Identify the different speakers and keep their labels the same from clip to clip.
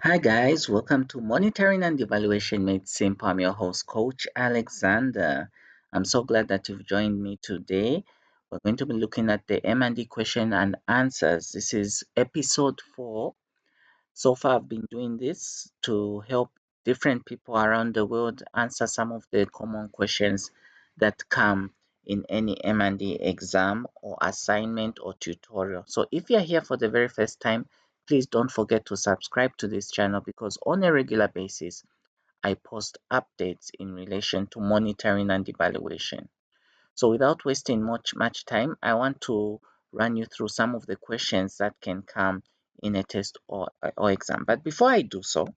Speaker 1: Hi guys, welcome to Monitoring and Evaluation Made Simple. I'm your host, Coach Alexander. I'm so glad that you've joined me today. We're going to be looking at the M&D question and answers. This is episode 4. So far, I've been doing this to help different people around the world answer some of the common questions that come in any M&D exam or assignment or tutorial. So if you're here for the very first time, please don't forget to subscribe to this channel because on a regular basis, I post updates in relation to monitoring and evaluation. So without wasting much time, I want to run you through some of the questions that can come in a test or exam. But before I do so,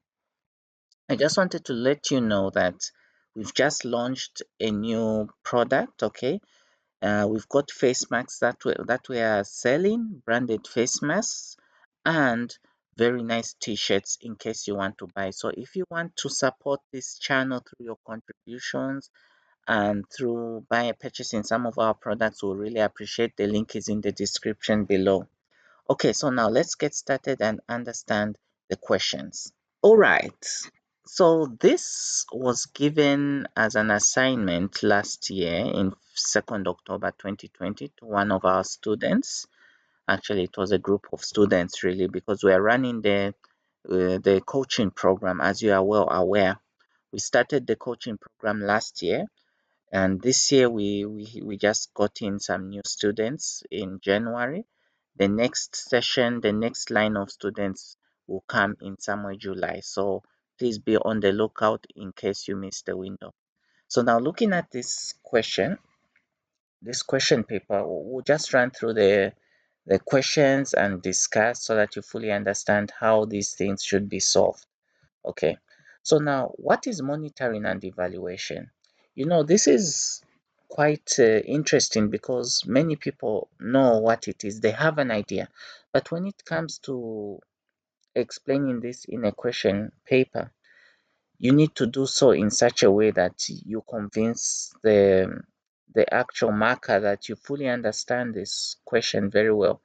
Speaker 1: I just wanted to let you know that we've just launched a new product, okay? We've got face masks that we are selling, branded face masks, and very nice t-shirts in case you want to buy. So if you want to support this channel through your contributions and through purchasing some of our products, we'll really appreciate. The link is in the description below. Okay, so now let's get started and understand the questions. All right. So this was given as an assignment last year in 2nd October 2020 to one of our students. Actually, it was a group of students really because we are running the coaching program, as you are well aware. We started the coaching program last year, and this year we just got in some new students in January. The next session, the next line of students will come in somewhere July. So please be on the lookout in case you miss the window. So now looking at this question paper, we'll just run through the questions and discuss so that you fully understand how these things should be solved. Okay. So now what is monitoring and evaluation? This is quite interesting because many people know what it is. They have an idea. But when it comes to explaining this in a question paper, you need to do so in such a way that you convince the actual marker that you fully understand this question very well.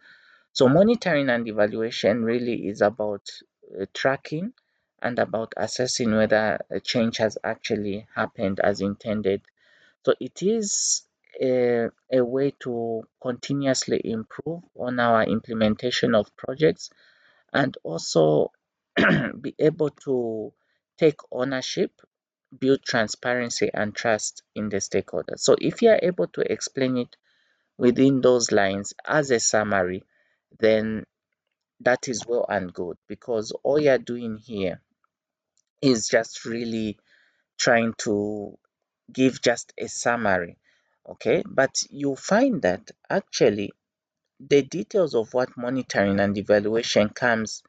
Speaker 1: So monitoring and evaluation really is about tracking and about assessing whether a change has actually happened as intended. So it is a way to continuously improve on our implementation of projects and also be able to take ownership, build transparency and trust in the stakeholders. So if you are able to explain it within those lines as a summary, then that is well and good because all you're doing here is just really trying to give just a summary. Okay, but you find that actually the details of what monitoring and evaluation comes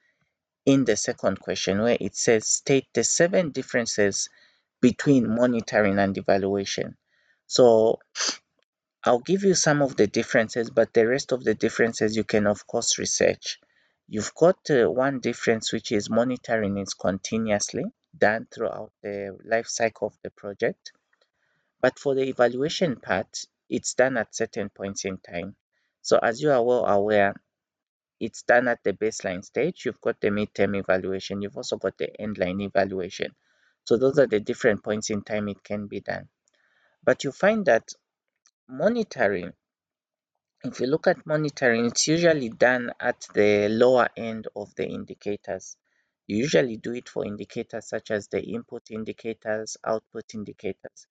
Speaker 1: in the second question where it says state the 7 differences between monitoring and evaluation. So I'll give you some of the differences, but the rest of the differences you can of course research. You've got one difference, which is monitoring is continuously done throughout the life cycle of the project. But for the evaluation part, it's done at certain points in time. So as you are well aware, it's done at the baseline stage. You've got the midterm evaluation. You've also got the endline evaluation. So those are the different points in time it can be done. But you find that monitoring, if you look at monitoring, it's usually done at the lower end of the indicators. You usually do it for indicators such as the input indicators, output indicators.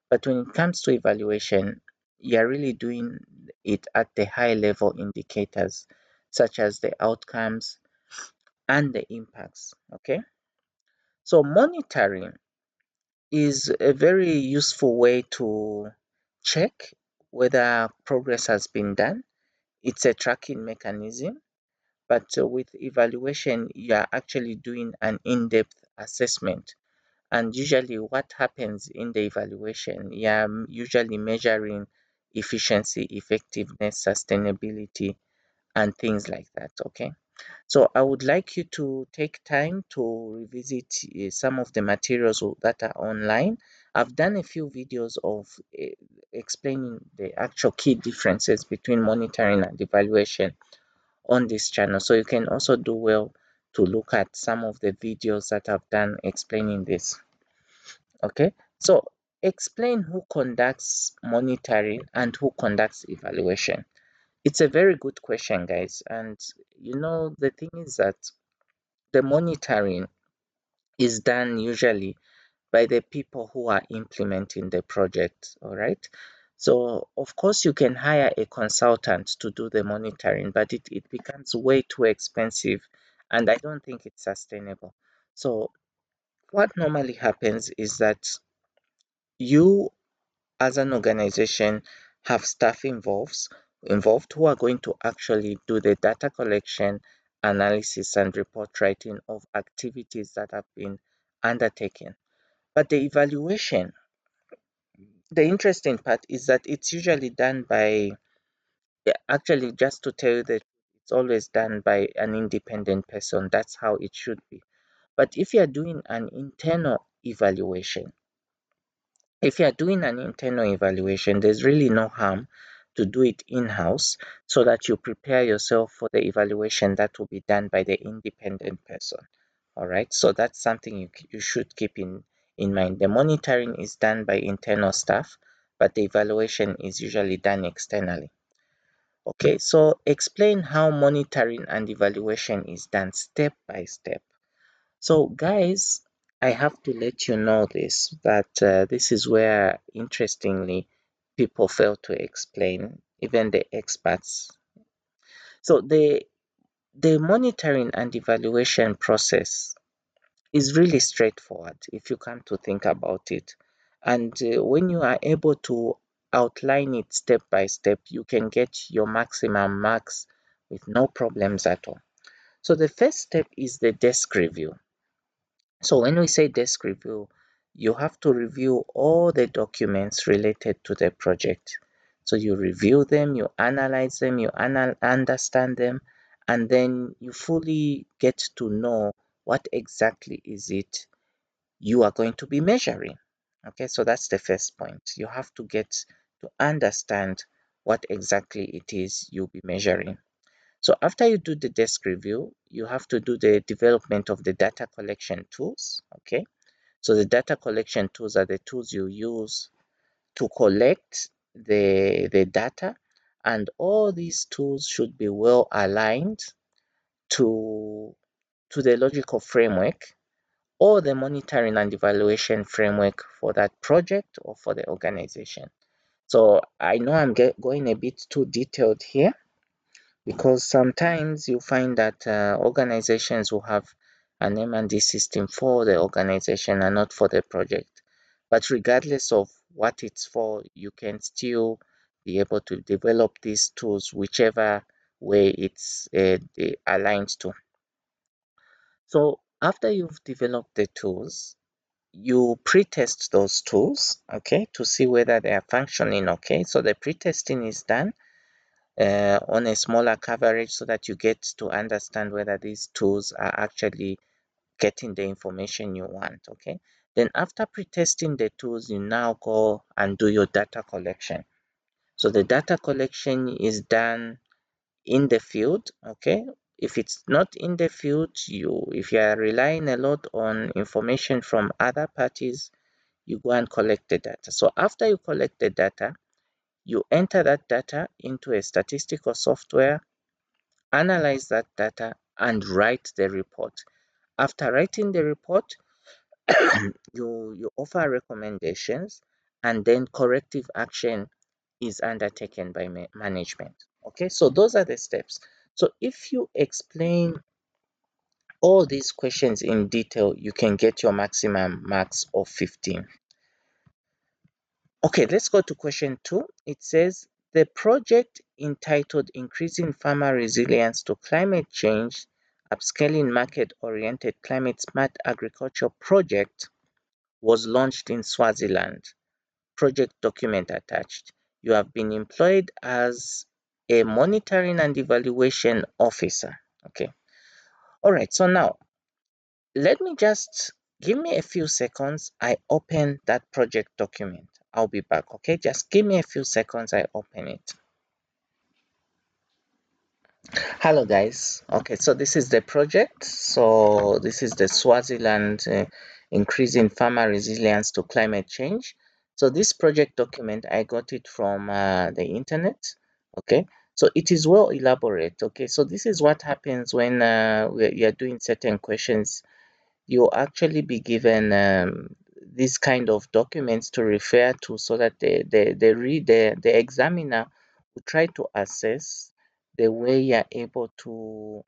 Speaker 1: But when it comes to evaluation, you're really doing it at the high level indicators, such as the outcomes and the impacts. Okay. So monitoring is a very useful way to check whether progress has been done. It's a tracking mechanism, but with evaluation, you are actually doing an in-depth assessment. And usually what happens in the evaluation, you are usually measuring efficiency, effectiveness, sustainability, and things like that. Okay. So I would like you to take time to revisit some of the materials that are online. I've done a few videos of explaining the actual key differences between monitoring and evaluation on this channel. So you can also do well to look at some of the videos that I've done explaining this. Okay, so explain who conducts monitoring and who conducts evaluation. It's a very good question, guys. And the thing is that the monitoring is done usually by the people who are implementing the project. All right. So, of course, you can hire a consultant to do the monitoring, but it becomes way too expensive and I don't think it's sustainable. So, what normally happens is that you, as an organization, have staff involved who are going to actually do the data collection, analysis, and report writing of activities that have been undertaken. But the evaluation, the interesting part is that it's usually done by, yeah, actually, just to tell you that it's always done by an independent person. That's how it should be. But if you're doing an internal evaluation, if you're doing an internal evaluation, there's really no harm to do it in-house so that you prepare yourself for the evaluation that will be done by the independent person. All right, so that's something you should keep in mind. The monitoring is done by internal staff, but the evaluation is usually done externally. Okay, so explain how monitoring and evaluation is done step by step. So, guys, I have to let you know this that this is where, interestingly, people fail to explain, even the experts. So, the monitoring and evaluation process is really straightforward if you come to think about it. And when you are able to outline it step by step, you can get your maximum marks with no problems at all. So, the first step is the desk review. So when we say desk review, you have to review all the documents related to the project. So you review them, you analyze them, you understand them, and then you fully get to know what exactly is it you are going to be measuring. Okay, so that's the first point. You have to get to understand what exactly it is you'll be measuring. So after you do the desk review, you have to do the development of the data collection tools. Okay, so the data collection tools are the tools you use to collect the data, and all these tools should be well aligned to the logical framework or the monitoring and evaluation framework for that project or for the organization. So I know I'm going a bit too detailed here, because sometimes you find that organizations will have an M&D system for the organization and not for the project. But regardless of what it's for, you can still be able to develop these tools whichever way it's aligned to. So after you've developed the tools, you pre-test those tools, okay, to see whether they are functioning okay. So the pre-testing is done on a smaller coverage so that you get to understand whether these tools are actually getting the information you want. Okay, then after pre-testing the tools, you now go and do your data collection. So the data collection is done in the field. Okay, if it's not in the field, if you are relying a lot on information from other parties, you go and collect the data. So after you collect the data, you enter that data into a statistical software, analyze that data, and write the report. After writing the report, you offer recommendations, and then corrective action is undertaken by management. Okay, so those are the steps. So if you explain all these questions in detail, you can get your maximum marks of 15. Okay, let's go to question 2. It says, the project entitled Increasing Farmer Resilience to Climate Change, Upscaling Market-Oriented Climate Smart Agriculture Project was launched in Swaziland. Project document attached. You have been employed as a monitoring and evaluation officer. Okay. All right. So now let me just give me a few seconds. I open that project document. I'll be back. Okay. Just give me a few seconds. I open it. Hello guys. Okay, so this is the project. So this is the Swaziland increasing farmer resilience to climate change. So this project document, I got it from the internet. Okay, so it is well elaborate. Okay, so this is what happens when you are doing certain questions. You'll actually be given these kind of documents to refer to, so that the examiner will try to assess the way you're able to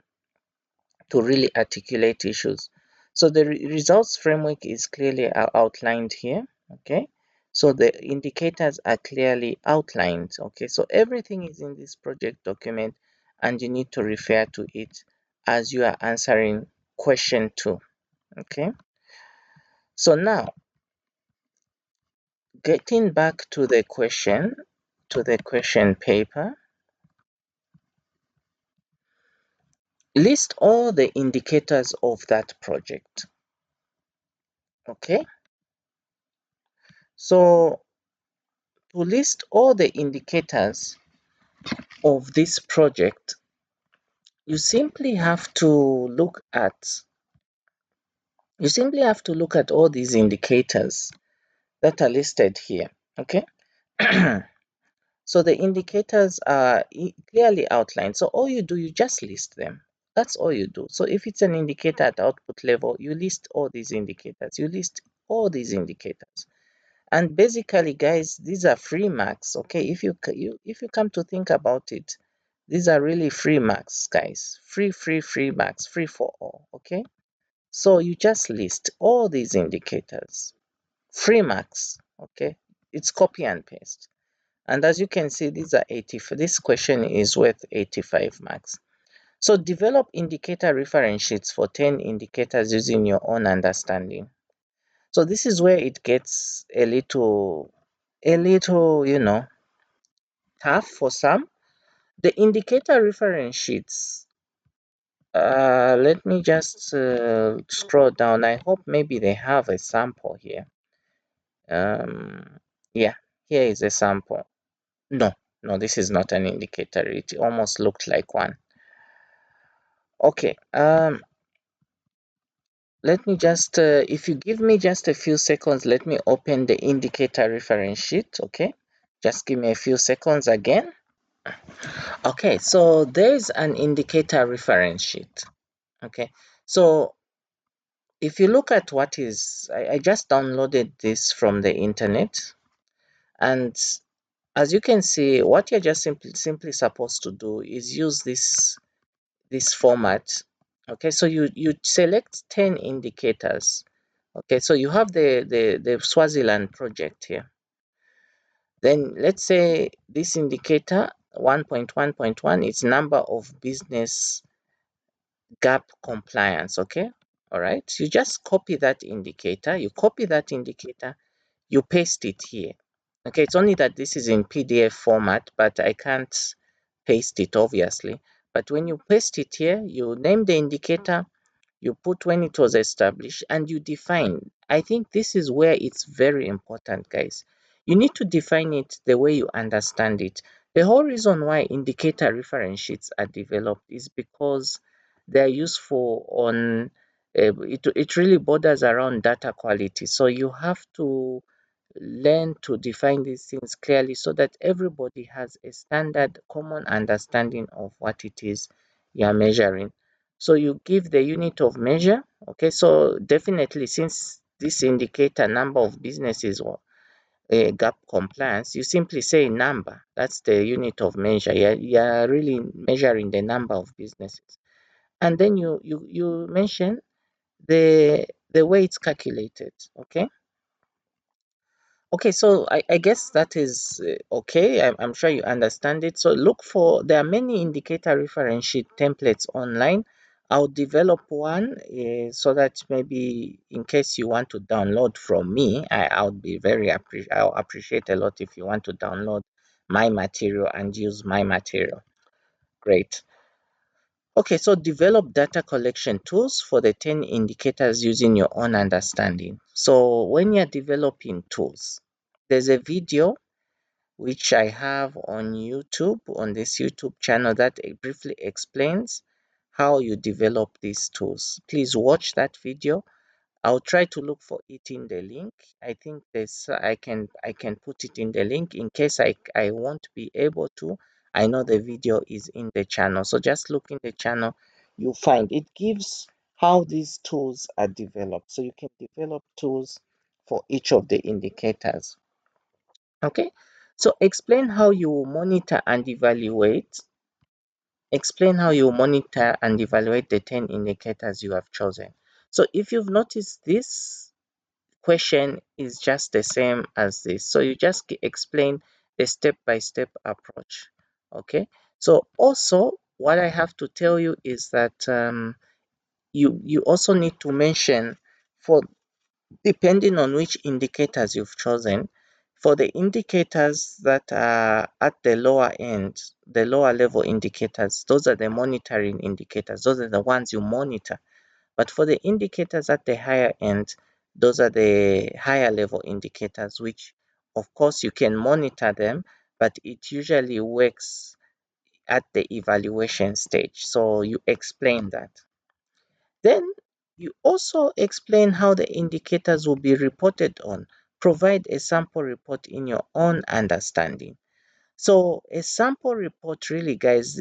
Speaker 1: really articulate issues. So the results framework is clearly outlined here. Okay, so the indicators are clearly outlined. Okay, so everything is in this project document, and you need to refer to it as you are answering question 2. Okay, so now getting back to the question paper, list all the indicators of that project. Okay, so to list all the indicators of this project, you simply have to look at all these indicators that are listed here. Okay. So the indicators are clearly outlined. So all you do, you just list them. That's all you do. So if it's an indicator at output level, you list all these indicators. You list all these indicators. And basically, guys, these are free marks. Okay, if you come to think about it, these are really free marks, guys. Free marks, free for all. Okay, so you just list all these indicators, free marks. Okay, it's copy and paste. And as you can see, these are 80. This question is worth 85 marks. So develop indicator reference sheets for 10 indicators using your own understanding. So this is where it gets a little, tough for some. The indicator reference sheets, let me just scroll down. I hope maybe they have a sample here. Yeah, here is a sample. No, no, this is not an indicator. It almost looked like one. Okay, let me just, if you give me just a few seconds, let me open the indicator reference sheet. Okay, just give me a few seconds again. Okay, so there's an indicator reference sheet. Okay, so if you look at what is, I just downloaded this from the internet, and as you can see, what you're just simply supposed to do is use this format. Okay, so you select 10 indicators. Okay, so you have the Swaziland project here. Then let's say this indicator 1.1.1 is number of business gap compliance. Okay, all right, you just copy that indicator, you paste it here. Okay, it's only that this is in PDF format, but I can't paste it obviously. But when you paste it here, you name the indicator, you put when it was established, and you define. I think this is where it's very important, guys. You need to define it the way you understand it. The whole reason why indicator reference sheets are developed is because they're useful on it really borders around data quality. So you have to learn to define these things clearly so that everybody has a standard common understanding of what it is you're measuring. So you give the unit of measure. Okay, so definitely, since this indicator number of businesses or gap compliance, you simply say number. That's the unit of measure. You're really measuring the number of businesses, and then you mention the way it's calculated. Okay. Okay, so I guess that is okay. I'm sure you understand it. So look for, there are many indicator reference sheet templates online. I'll develop one so that maybe in case you want to download from me, I'll be I'll appreciate a lot if you want to download my material and use my material. Great. Okay, so develop data collection tools for the 10 indicators using your own understanding. So when you're developing tools, there's a video which I have on YouTube, on this YouTube channel, that briefly explains how you develop these tools. Please watch that video. I'll try to look for it in the link. I think this I can put it in the link. In case I won't be able to, I know the video is in the channel. So just look in the channel, you'll find it gives how these tools are developed. So you can develop tools for each of the indicators. Okay. So explain how you monitor and evaluate the 10 indicators you have chosen. So if you've noticed, this question is just the same as this. So you just explain the step-by-step approach. Okay. So also what I have to tell you is that you also need to mention, for depending on which indicators you've chosen, for the indicators that are at the lower end, the lower level indicators, those are the monitoring indicators. Those are the ones you monitor. But for the indicators at the higher end, those are the higher level indicators, which of course you can monitor them, but it usually works at the evaluation stage. So you explain that. Then you also explain how the indicators will be reported on. Provide a sample report in your own understanding. So a sample report, really, guys,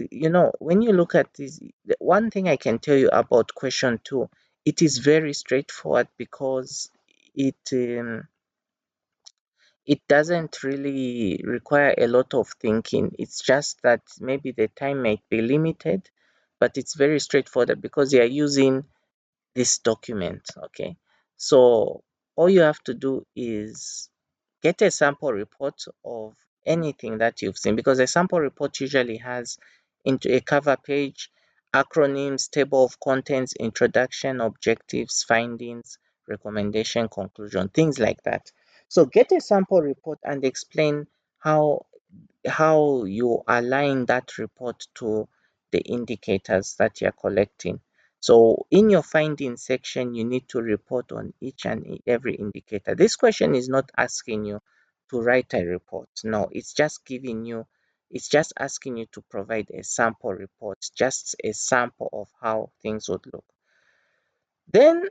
Speaker 1: when you look at this, the one thing I can tell you about question 2, it is very straightforward because it it doesn't really require a lot of thinking. It's just that maybe the time might be limited, but it's very straightforward because you are using this document. Okay, so all you have to do is get a sample report of anything that you've seen, because a sample report usually has into a cover page, acronyms, table of contents, introduction, objectives, findings, recommendation, conclusion, things like that. So get a sample report and explain how you align that report to the indicators that you're collecting. So in your findings section, you need to report on each and every indicator. This question is not asking you to write a report. No, it's just asking you to provide a sample report, just a sample of how things would look. Then,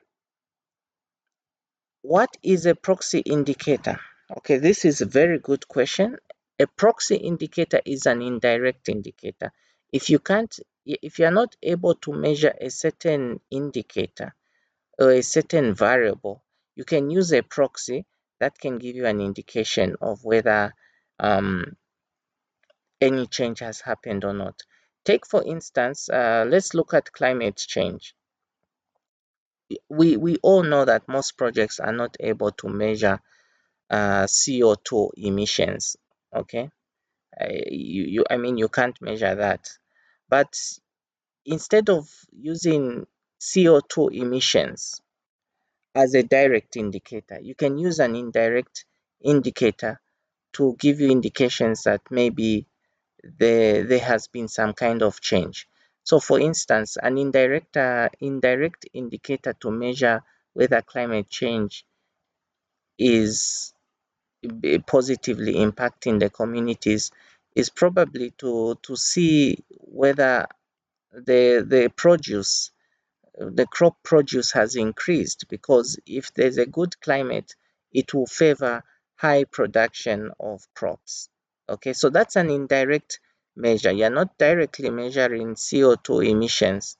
Speaker 1: what is a proxy indicator? Okay, this is a very good question. A proxy indicator is an indirect indicator. If you're not able to measure a certain indicator or a certain variable, you can use a proxy that can give you an indication of whether any change has happened or not. Take, for instance, let's look at climate change. We all know that most projects are not able to measure CO2 emissions. Okay, you can't measure that. But instead of using CO2 emissions as a direct indicator, you can use an indirect indicator to give you indications that maybe there has been some kind of change. So for instance, an indirect indicator to measure whether climate change is positively impacting the communities is probably to see whether the crop produce has increased, because if there's a good climate, it will favor high production of crops. Okay, so that's an indirect measure. You're not directly measuring CO2 emissions,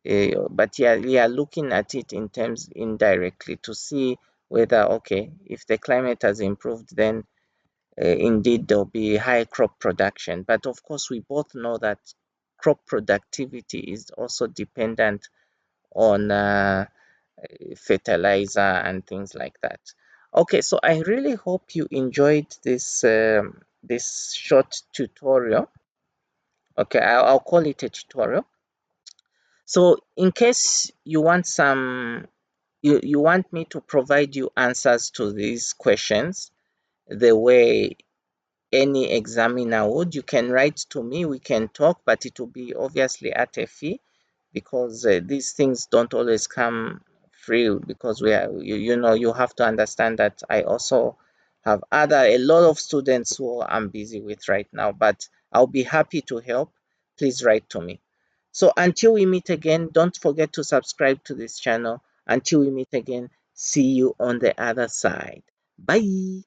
Speaker 1: but you're looking at it in terms indirectly to see whether, okay, if the climate has improved, then indeed there'll be high crop production. But of course, we both know that crop productivity is also dependent on fertilizer and things like that. Okay, so I really hope you enjoyed this short tutorial. Okay, I'll call it a tutorial. So in case you want you want me to provide you answers to these questions the way any examiner would, you can write to me, we can talk, but it will be obviously at a fee, because these things don't always come free, because you have to understand that I also have a lot of students who I'm busy with right now, but I'll be happy to help. Please write to me. So until we meet again, don't forget to subscribe to this channel. Until we meet again, see you on the other side. Bye.